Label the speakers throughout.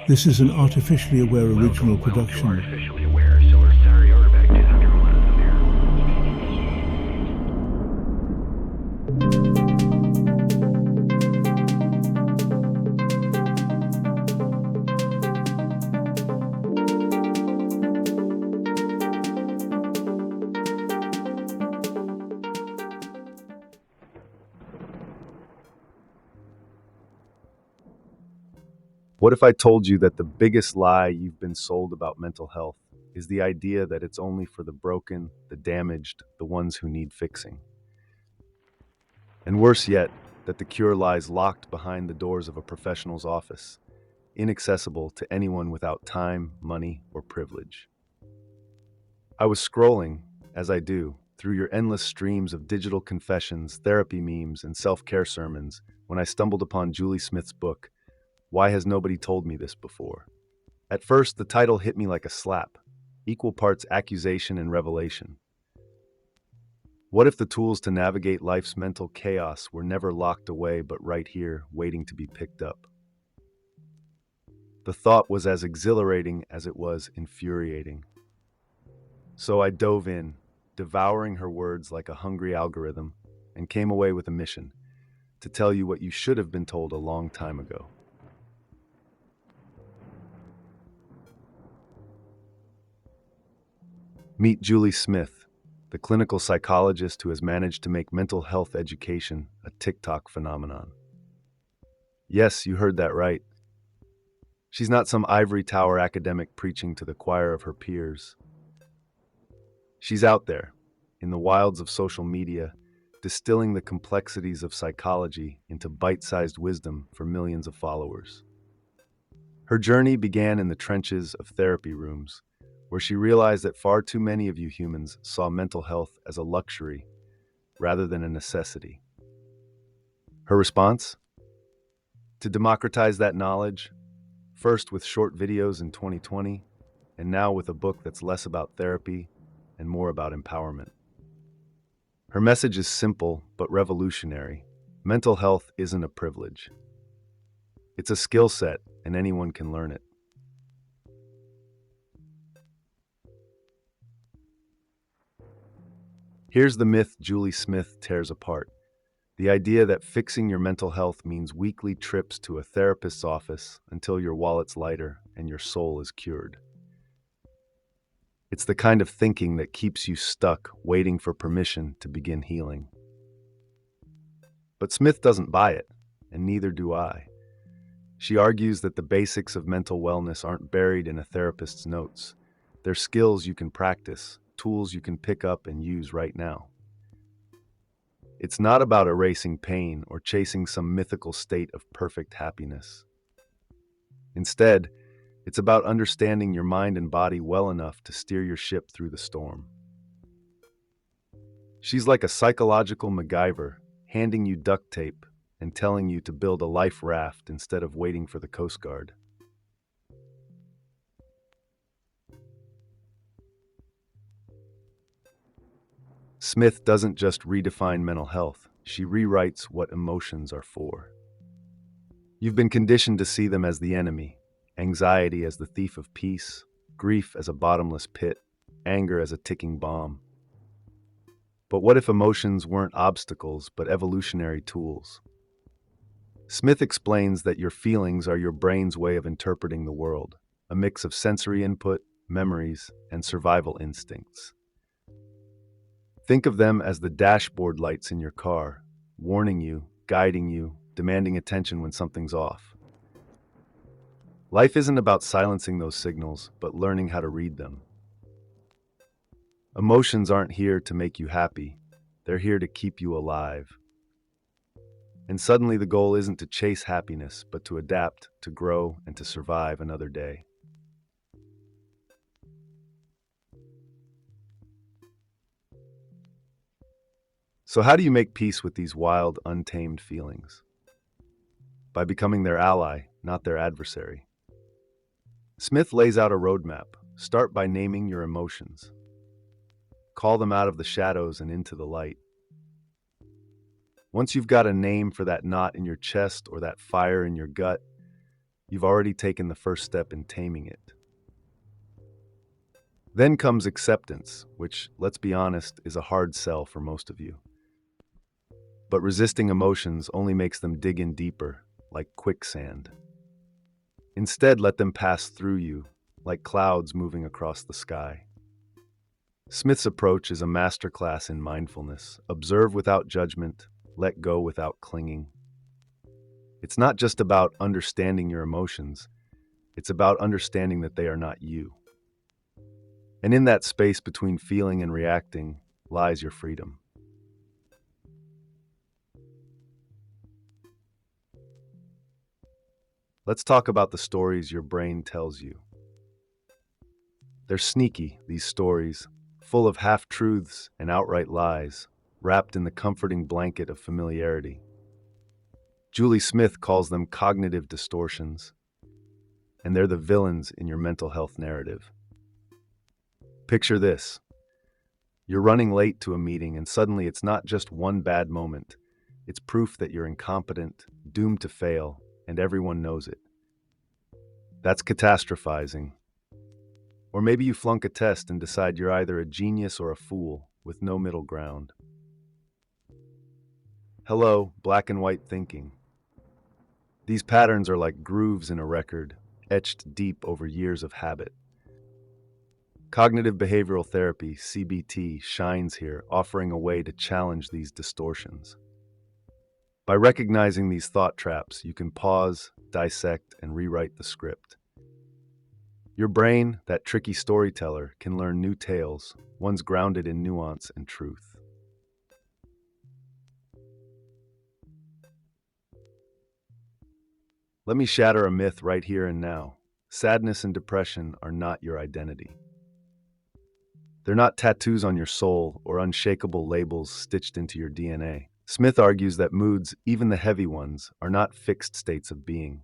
Speaker 1: This is an artificially aware original production.
Speaker 2: Artificially aware, so we're sorry, Orderback 201
Speaker 3: What if I told you that the biggest lie you've been sold about mental health is the idea that it's only for the broken, the damaged, the ones who need fixing? And worse yet, that the cure lies locked behind the doors of a professional's office, inaccessible to anyone without time, money, or privilege. I was scrolling, as I do, through your endless streams of digital confessions, therapy memes, and self-care sermons when I stumbled upon Julie Smith's book, Why Has Nobody Told Me This Before? At first, the title hit me like a slap, equal parts accusation and revelation. What if the tools to navigate life's mental chaos were never locked away but right here, waiting to be picked up? The thought was as exhilarating as it was infuriating. So I dove in, devouring her words like a hungry algorithm, and came away with a mission: to tell you what you should have been told a long time ago. Meet Julie Smith, the clinical psychologist who has managed to make mental health education a TikTok phenomenon. Yes, you heard that right. She's not some ivory tower academic preaching to the choir of her peers. She's out there, in the wilds of social media, distilling the complexities of psychology into bite-sized wisdom for millions of followers. Her journey began in the trenches of therapy rooms, where she realized that far too many of you humans saw mental health as a luxury rather than a necessity. Her response? To democratize that knowledge, first with short videos in 2020, and now with a book that's less about therapy and more about empowerment. Her message is simple but revolutionary. Mental health isn't a privilege. It's a skill set, and anyone can learn it. Here's the myth Julie Smith tears apart: the idea that fixing your mental health means weekly trips to a therapist's office until your wallet's lighter and your soul is cured. It's the kind of thinking that keeps you stuck, waiting for permission to begin healing. But Smith doesn't buy it, and neither do I. She argues that the basics of mental wellness aren't buried in a therapist's notes. They're skills you can practice, tools you can pick up and use right now. It's not about erasing pain or chasing some mythical state of perfect happiness. Instead, it's about understanding your mind and body well enough to steer your ship through the storm. She's like a psychological MacGyver, handing you duct tape and telling you to build a life raft instead of waiting for the Coast Guard. Smith doesn't just redefine mental health, she rewrites what emotions are for. You've been conditioned to see them as the enemy, anxiety as the thief of peace, grief as a bottomless pit, anger as a ticking bomb. But what if emotions weren't obstacles but evolutionary tools? Smith explains that your feelings are your brain's way of interpreting the world, a mix of sensory input, memories, and survival instincts. Think of them as the dashboard lights in your car, warning you, guiding you, demanding attention when something's off. Life isn't about silencing those signals, but learning how to read them. Emotions aren't here to make you happy, they're here to keep you alive. And suddenly the goal isn't to chase happiness, but to adapt, to grow, and to survive another day. So how do you make peace with these wild, untamed feelings? By becoming their ally, not their adversary. Smith lays out a roadmap. Start by naming your emotions. Call them out of the shadows and into the light. Once you've got a name for that knot in your chest or that fire in your gut, You've already taken the first step in taming it. Then comes acceptance, which, let's be honest, is a hard sell for most of you. But resisting emotions only makes them dig in deeper, like quicksand. Instead, let them pass through you, like clouds moving across the sky. Smith's approach is a masterclass in mindfulness. Observe without judgment, let go without clinging. It's not just about understanding your emotions, it's about understanding that they are not you. And in that space between feeling and reacting lies your freedom. Let's talk about the stories your brain tells you. They're sneaky, these stories, full of half-truths and outright lies, wrapped in the comforting blanket of familiarity. Julie Smith calls them cognitive distortions, and they're the villains in your mental health narrative. Picture this. You're running late to a meeting, and suddenly it's not just one bad moment. It's proof that you're incompetent, doomed to fail, and everyone knows it. That's catastrophizing. Or maybe you flunk a test and decide you're either a genius or a fool, with no middle ground. Hello, black and white thinking. These patterns are like grooves in a record, etched deep over years of habit. Cognitive behavioral therapy, CBT, shines here, offering a way to challenge these distortions. By recognizing these thought traps, you can pause, dissect, and rewrite the script. Your brain, that tricky storyteller, can learn new tales, ones grounded in nuance and truth. Let me shatter a myth right here and now. Sadness and depression are not your identity. They're not tattoos on your soul or unshakable labels stitched into your DNA. Smith argues that moods, even the heavy ones, are not fixed states of being.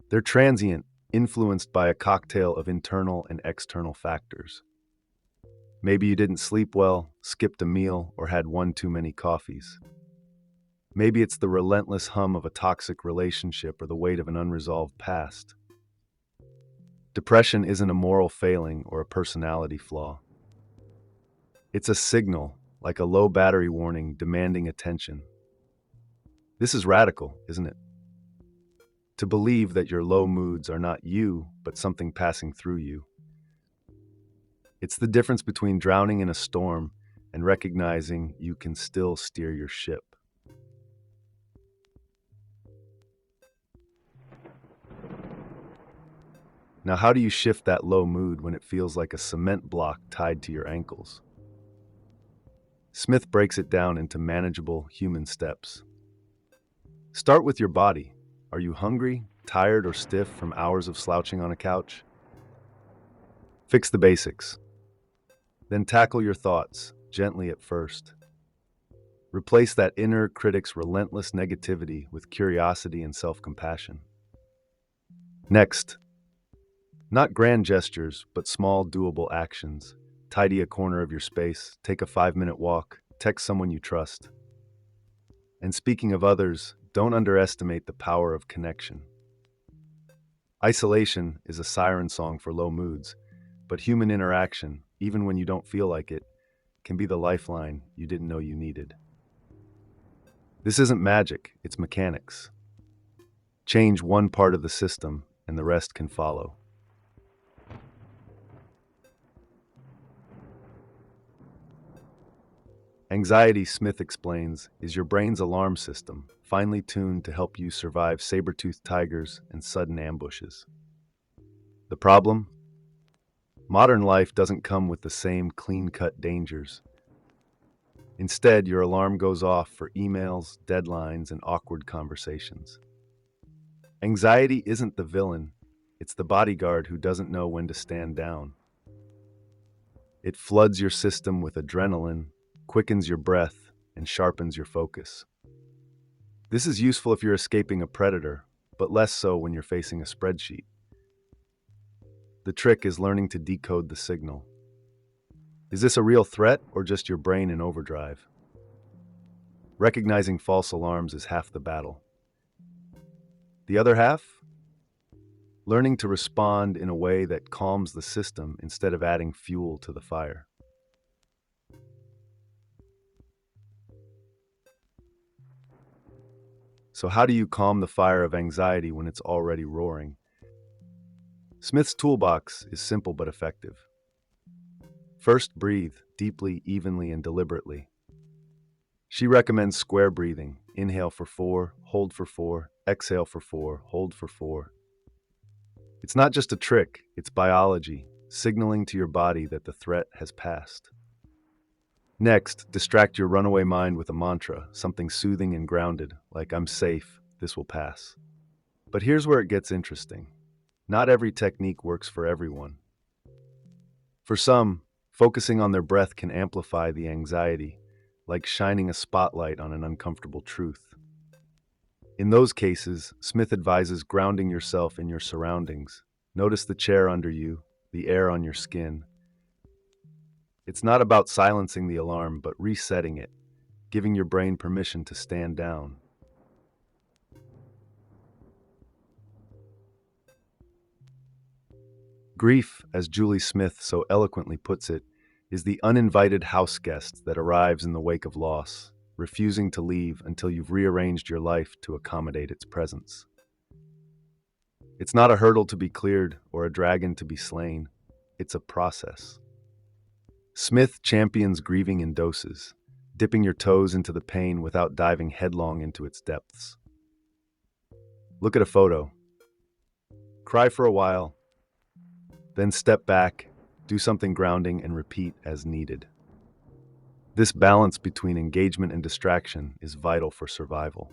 Speaker 3: They're transient, influenced by a cocktail of internal and external factors. Maybe you didn't sleep well, skipped a meal, or had one too many coffees. Maybe it's the relentless hum of a toxic relationship or the weight of an unresolved past. Depression isn't a moral failing or a personality flaw. It's a signal, like a low battery warning demanding attention. This is radical, isn't it? To believe that your low moods are not you, but something passing through you. It's the difference between drowning in a storm and recognizing you can still steer your ship. Now, how do you shift that low mood when it feels like a cement block tied to your ankles? Smith breaks it down into manageable human steps. Start with your body. Are you hungry, tired, or stiff from hours of slouching on a couch? Fix the basics. Then tackle your thoughts, gently at first. Replace that inner critic's relentless negativity with curiosity and self-compassion. Next, not grand gestures, but small, doable actions. Tidy a corner of your space, take a 5-minute walk, text someone you trust. And speaking of others, don't underestimate the power of connection. Isolation is a siren song for low moods, but human interaction, even when you don't feel like it, can be the lifeline you didn't know you needed. This isn't magic, it's mechanics. Change one part of the system, and the rest can follow. Anxiety, Smith explains, is your brain's alarm system, finely tuned to help you survive saber-toothed tigers and sudden ambushes. The problem? Modern life doesn't come with the same clean-cut dangers. Instead, your alarm goes off for emails, deadlines, and awkward conversations. Anxiety isn't the villain, it's the bodyguard who doesn't know when to stand down. It floods your system with adrenaline, quickens your breath, and sharpens your focus. This is useful if you're escaping a predator, but less so when you're facing a spreadsheet. The trick is learning to decode the signal. Is this a real threat or just your brain in overdrive? Recognizing false alarms is half the battle. The other half? learning to respond in a way that calms the system instead of adding fuel to the fire. So, how do you calm the fire of anxiety when it's already roaring? Smith's toolbox is simple but effective. First, breathe deeply, evenly, and deliberately. She recommends square breathing. Inhale for 4, hold for 4, exhale for 4, hold for 4. It's not just a trick, it's biology, signaling to your body that the threat has passed. Next, distract your runaway mind with a mantra, something soothing and grounded, like "I'm safe, this will pass." But here's where it gets interesting. Not every technique works for everyone. For some, focusing on their breath can amplify the anxiety, like shining a spotlight on an uncomfortable truth. In those cases, Smith advises grounding yourself in your surroundings. Notice the chair under you, the air on your skin. It's not about silencing the alarm, but resetting it, giving your brain permission to stand down. Grief, as Julie Smith so eloquently puts it, is the uninvited house guest that arrives in the wake of loss, refusing to leave until you've rearranged your life to accommodate its presence. It's not a hurdle to be cleared or a dragon to be slain. It's a process. Smith champions grieving in doses, dipping your toes into the pain without diving headlong into its depths. Look at a photo. Cry for a while, then step back, do something grounding, and repeat as needed. This balance between engagement and distraction is vital for survival.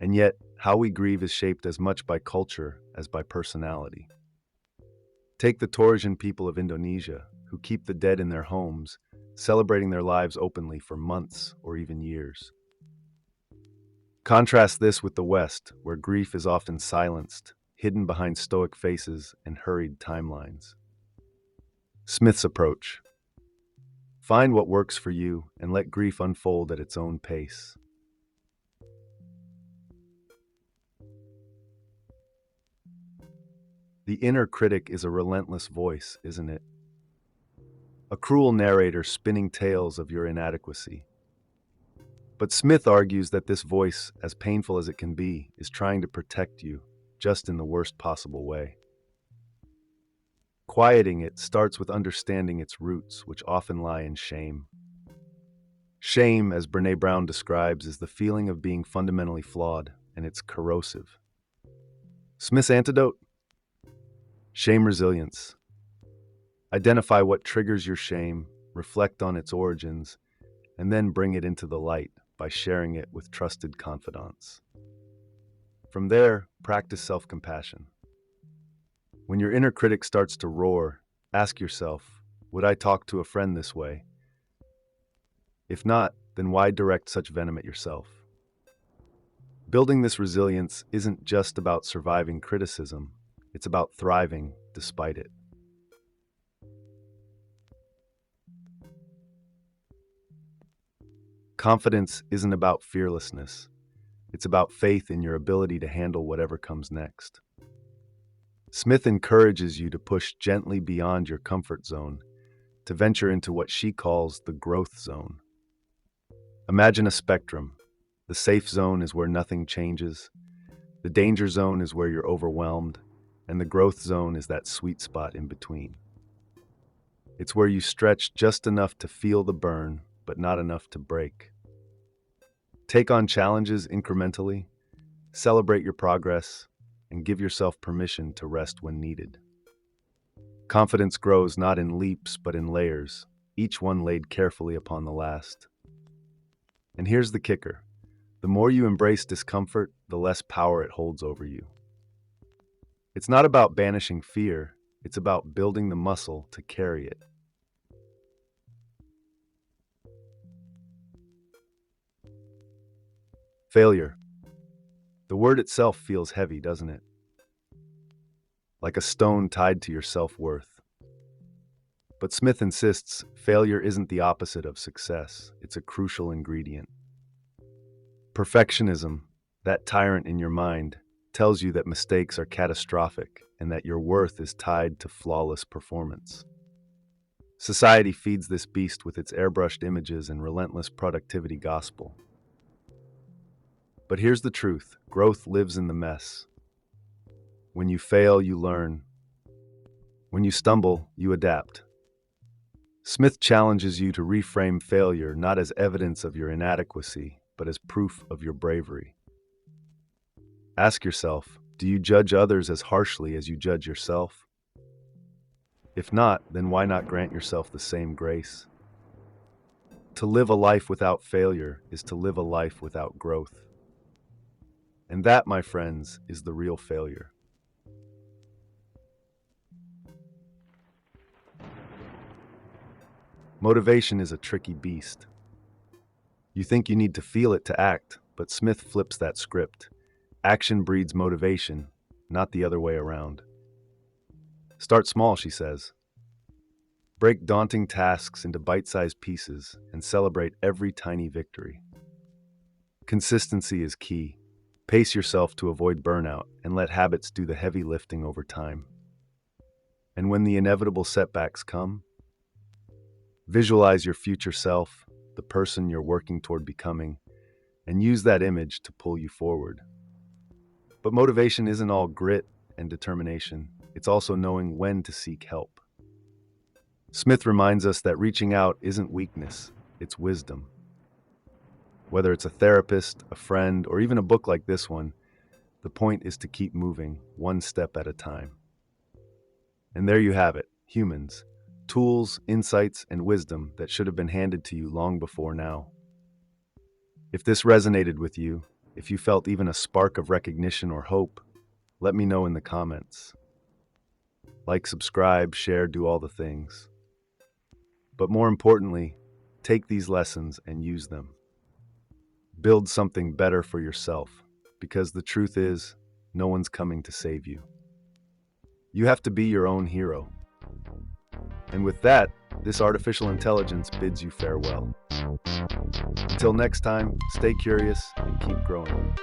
Speaker 3: And yet, how we grieve is shaped as much by culture as by personality. Take the Torsian people of Indonesia, who keep the dead in their homes, celebrating their lives openly for months or even years. Contrast this with the West, where grief is often silenced, hidden behind stoic faces and hurried timelines. Smith's approach: find what works for you and let grief unfold at its own pace. The inner critic is a relentless voice, isn't it? A cruel narrator spinning tales of your inadequacy. But Smith argues that this voice, as painful as it can be, is trying to protect you, just in the worst possible way. Quieting it starts with understanding its roots, which often lie in shame. Shame, as Brené Brown describes, is the feeling of being fundamentally flawed, and it's corrosive. Smith's antidote? Shame resilience. Identify what triggers your shame, reflect on its origins, and then bring it into the light by sharing it with trusted confidants. From there, practice self-compassion. When your inner critic starts to roar, ask yourself, would I talk to a friend this way? If not, then why direct such venom at yourself? Building this resilience isn't just about surviving criticism, it's about thriving despite it. Confidence isn't about fearlessness. It's about faith in your ability to handle whatever comes next. Smith encourages you to push gently beyond your comfort zone, to venture into what she calls the growth zone. Imagine a spectrum. The safe zone is where nothing changes, the danger zone is where you're overwhelmed, and the growth zone is that sweet spot in between. It's where you stretch just enough to feel the burn, but not enough to break. Take on challenges incrementally, celebrate your progress, and give yourself permission to rest when needed. Confidence grows not in leaps but in layers, each one laid carefully upon the last. And here's the kicker: the more you embrace discomfort, the less power it holds over you. It's not about banishing fear, it's about building the muscle to carry it. Failure. The word itself feels heavy, doesn't it? Like a stone tied to your self-worth. But Smith insists failure isn't the opposite of success, it's a crucial ingredient. Perfectionism, that tyrant in your mind, tells you that mistakes are catastrophic and that your worth is tied to flawless performance. Society feeds this beast with its airbrushed images and relentless productivity gospel. But here's the truth: growth lives in the mess. When you fail, you learn. When you stumble, you adapt. Smith challenges you to reframe failure not as evidence of your inadequacy, but as proof of your bravery. Ask yourself, do you judge others as harshly as you judge yourself? If not, then why not grant yourself the same grace? To live a life without failure is to live a life without growth. And that, my friends, is the real failure. Motivation is a tricky beast. You think you need to feel it to act, but Smith flips that script. Action breeds motivation, not the other way around. Start small, she says. Break daunting tasks into bite-sized pieces and celebrate every tiny victory. Consistency is key. Pace yourself to avoid burnout and let habits do the heavy lifting over time. And when the inevitable setbacks come, visualize your future self, the person you're working toward becoming, and use that image to pull you forward. But motivation isn't all grit and determination. It's also knowing when to seek help. Smith reminds us that reaching out isn't weakness, it's wisdom. Whether it's a therapist, a friend, or even a book like this one, the point is to keep moving, one step at a time. And there you have it, humans, tools, insights, and wisdom that should have been handed to you long before now. If this resonated with you, if you felt even a spark of recognition or hope, let me know in the comments. Like, subscribe, share, do all the things. But more importantly, take these lessons and use them. Build something better for yourself, because the truth is, no one's coming to save you. You have to be your own hero. And with that, this artificial intelligence bids you farewell. Until next time, stay curious and keep growing.